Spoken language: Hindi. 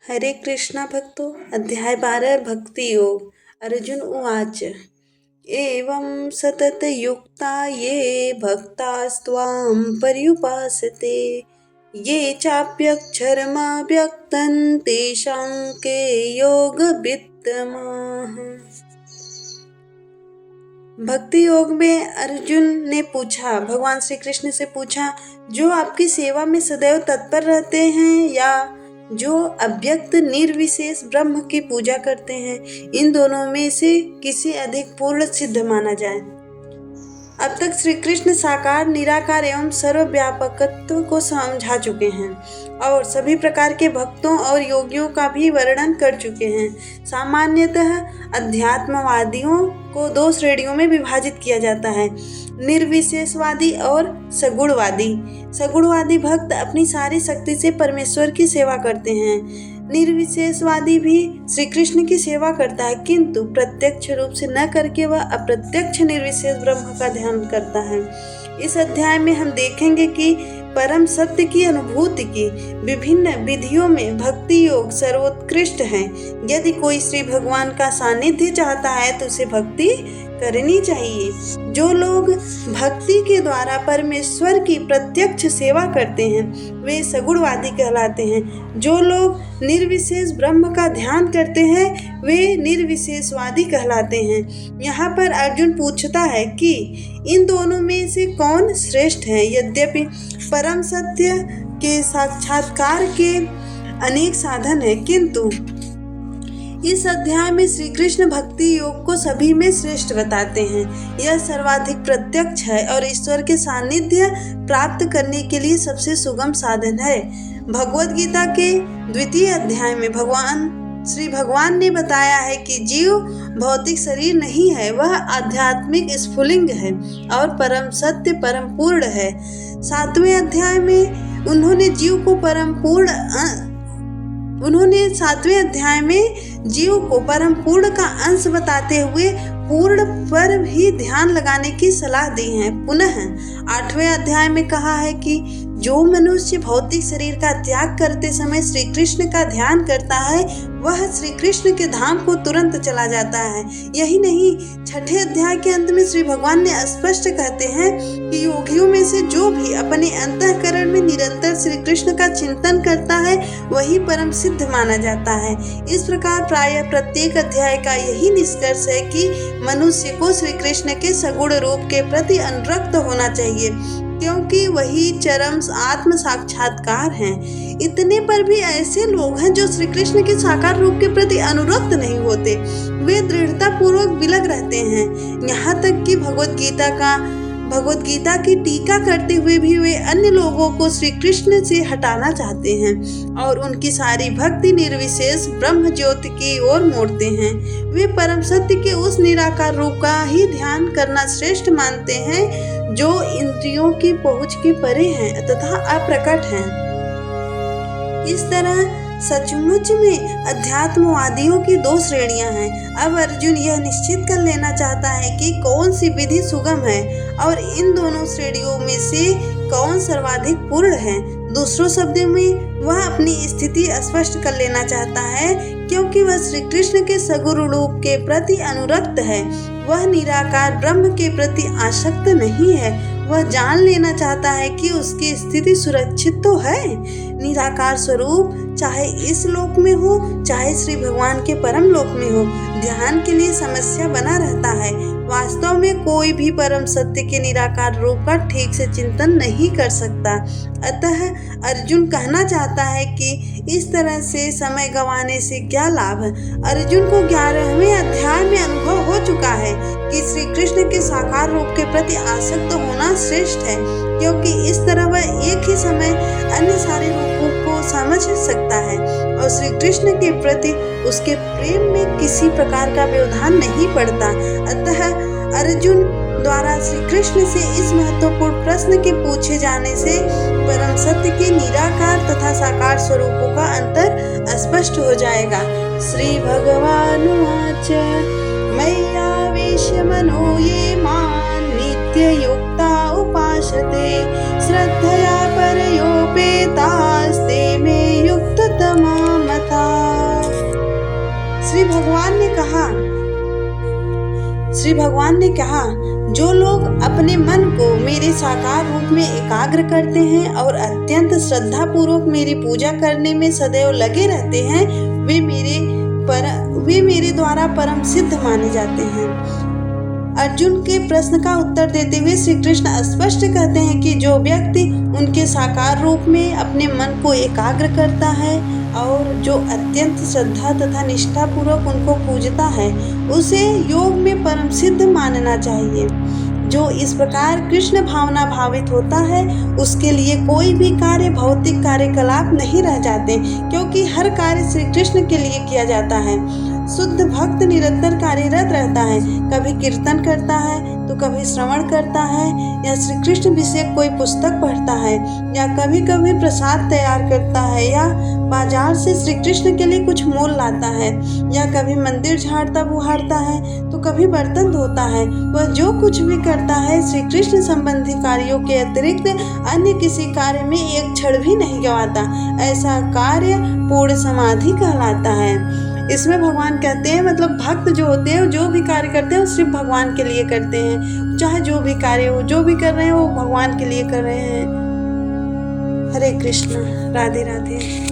हरे कृष्णा भक्तो अध्याय 12 भक्ति योग। अर्जुन उवाच एवं सततयुक्ता ये भक्तास्त्वां पर्युपासते ये चाप्यक्षरमव्यक्तं तेषां के योगवित्तमाः। भक्ति योग में अर्जुन ने पूछा, भगवान श्री कृष्ण से पूछा, जो आपकी सेवा में सदैव तत्पर रहते हैं या जो अव्यक्त निर्विशेष ब्रह्म की पूजा करते हैं, इन दोनों में से किसे अधिक पूर्ण सिद्ध माना जाए। अब तक श्री कृष्ण साकार, निराकार एवं सर्वव्यापकत्व को समझा चुके हैं और सभी प्रकार के भक्तों और योगियों का भी वर्णन कर चुके हैं। सामान्यतः अध्यात्मवादियों को दो श्रेणियों में विभाजित किया जाता है, निर्विशेषवादी और सगुणवादी। सगुणवादी भक्त अपनी सारी शक्ति से परमेश्वर की सेवा करते हैं। निर्विशेषवादी भी श्री कृष्ण की सेवा करता है, किंतु प्रत्यक्ष रूप से न करके वह अप्रत्यक्ष निर्विशेष ब्रह्म का ध्यान करता है। इस अध्याय में हम देखेंगे कि परम सत्य की अनुभूति की विभिन्न विधियों में भक्ति योग सर्वोत्कृष्ट है। यदि कोई श्री भगवान का सानिध्य चाहता है तो उसे भक्ति करनी चाहिए। जो लोग भक्ति के द्वारा परमेश्वर की प्रत्यक्ष सेवा करते हैं वे सगुणवादी कहलाते हैं। जो लोग निर्विशेष ब्रह्म का ध्यान करते हैं वे निर्विशेषवादी कहलाते हैं। यहाँ पर अर्जुन पूछता है कि इन दोनों में से कौन श्रेष्ठ है। यद्यपि परम सत्य के साक्षात्कार के अनेक साधन है, किंतु इस अध्याय में श्री कृष्ण भक्ति योग को सभी में श्रेष्ठ बताते हैं। यह सर्वाधिक प्रत्यक्ष है और ईश्वर के सानिध्य प्राप्त करने के लिए सबसे सुगम साधन है। भगवद गीता के 2वें अध्याय में श्री भगवान ने बताया है कि जीव भौतिक शरीर नहीं है, वह आध्यात्मिक स्फुलिंग है और परम सत्य परम पूर्ण है। 7वें अध्याय में उन्होंने 7वें अध्याय में जीव को परम पूर्ण का अंश बताते हुए पूर्ण पर भी ध्यान लगाने की सलाह दी है। पुनः 8वें अध्याय में कहा है कि जो मनुष्य भौतिक शरीर का त्याग करते समय श्री कृष्ण का ध्यान करता है वह श्री कृष्ण के धाम को तुरंत चला जाता है। यही नहीं, 6ठे अध्याय के अंत में श्री भगवान ने स्पष्ट कहते हैं कि योगियों में से जो भी अपने अंतःकरण में निरंतर श्री कृष्ण का चिंतन करता है वही परम सिद्ध माना जाता है। इस प्रकार प्रायः प्रत्येक अध्याय का यही निष्कर्ष है कि मनुष्य को श्री कृष्ण के सगुण रूप के प्रति अनुरक्त होना चाहिए, क्योंकि वही चरम आत्म साक्षात्कार है। इतने पर भी ऐसे लोग हैं जो श्री कृष्ण के साकार रूप के प्रति अनुरक्त नहीं होते, वे दृढ़ता पूर्वक विलग रहते हैं। यहाँ तक कि भगवद गीता की टीका करते हुए भी वे अन्य लोगों को श्री कृष्ण से हटाना चाहते हैं और उनकी सारी भक्ति निर्विशेष ब्रह्म ज्योति की ओर मोड़ते हैं। वे परम सत्य के उस निराकार रूप का ही ध्यान करना श्रेष्ठ मानते हैं जो इंद्रियों की पहुंच के परे हैं तथा अप्रकट हैं। इस तरह सचमुच में अध्यात्मवादियों की दो श्रेणियां हैं। अब अर्जुन यह निश्चित कर लेना चाहता है कि कौन सी विधि सुगम है और इन दोनों श्रेणियों में से कौन सर्वाधिक पूर्ण है। दूसरों शब्दों में वह अपनी स्थिति स्पष्ट कर लेना चाहता है, क्योंकि वह श्री कृष्ण के सगुण रूप के प्रति अनुरक्त है। वह निराकार ब्रह्म के प्रति आसक्त नहीं है। वह जान लेना चाहता है कि उसकी स्थिति सुरक्षित तो है। निराकार स्वरूप चाहे इस लोक में हो चाहे श्री भगवान के परम लोक में हो, ध्यान के लिए समस्या बना रहता है। वास्तव में कोई भी परम सत्य के निराकार रूप का ठीक से चिंतन नहीं कर सकता। अतः अर्जुन कहना चाहता है कि इस तरह से समय गंवाने से क्या लाभ। अर्जुन को 11वें अध्याय में अनुभव हो चुका है कि श्री कृष्ण के साकार रूप के प्रति आसक्त होना श्रेष्ठ है, क्योंकि इस तरह वह एक ही समय अन्य सारे रूपों को समझ सकता है और श्री कृष्ण के प्रति उसके प्रेम में किसी प्रकार का व्यवधान नहीं पड़ता। अतः अर्जुन द्वारा श्री कृष्ण से इस महत्वपूर्ण प्रश्न के पूछे जाने से परम सत्य के निराकार तथा साकार स्वरूपों का अंतर स्पष्ट हो जाएगा। श्री भगवानुवाच मय्यावेश्य मनो ये मां नित्ययुक्ता उपासते श्रद्धया परयोपेतास्ते मे युक्ततमा मता। श्री भगवान ने कहा, जो लोग अपने मन को मेरे साकार रूप में एकाग्र करते हैं और अत्यंत श्रद्धा पूर्वक मेरी पूजा करने में सदैव लगे रहते हैं, वे मेरे द्वारा परम सिद्ध माने जाते हैं। अर्जुन के प्रश्न का उत्तर देते हुए श्री कृष्ण स्पष्ट कहते हैं कि जो व्यक्ति उनके साकार रूप में अपने मन को एकाग्र करता है और जो अत्यंत श्रद्धा तथा निष्ठा पूर्वक उनको पूजता है, उसे योग में परम सिद्ध मानना चाहिए। जो इस प्रकार कृष्ण भावना भावित होता है, उसके लिए कोई भी कार्य भौतिक कार्यकलाप नहीं रह जाते, क्योंकि हर कार्य श्री कृष्ण के लिए किया जाता है। शुद्ध भक्त निरंतर कार्यरत रहता है, कभी कीर्तन करता है तो कभी श्रवण करता है, या श्री कृष्ण विषय कोई पुस्तक पढ़ता है, या कभी कभी प्रसाद तैयार करता है, या बाजार से श्री कृष्ण के लिए कुछ मोल लाता है, या कभी मंदिर झाड़ता बुहारता है तो कभी बर्तन धोता है। वह जो कुछ भी करता है श्री कृष्ण संबंधी कार्यों के अतिरिक्त अन्य किसी कार्य में एक क्षण भी नहीं गंवाता। ऐसा कार्य पूर्ण समाधि कहलाता है। इसमें भगवान कहते हैं, मतलब भक्त जो होते हैं, जो भी कार्य करते हैं वो सिर्फ भगवान के लिए करते हैं। चाहे जो भी कार्य हो, जो भी कर रहे हैं वो भगवान के लिए कर रहे हैं। हरे कृष्ण, राधे राधे।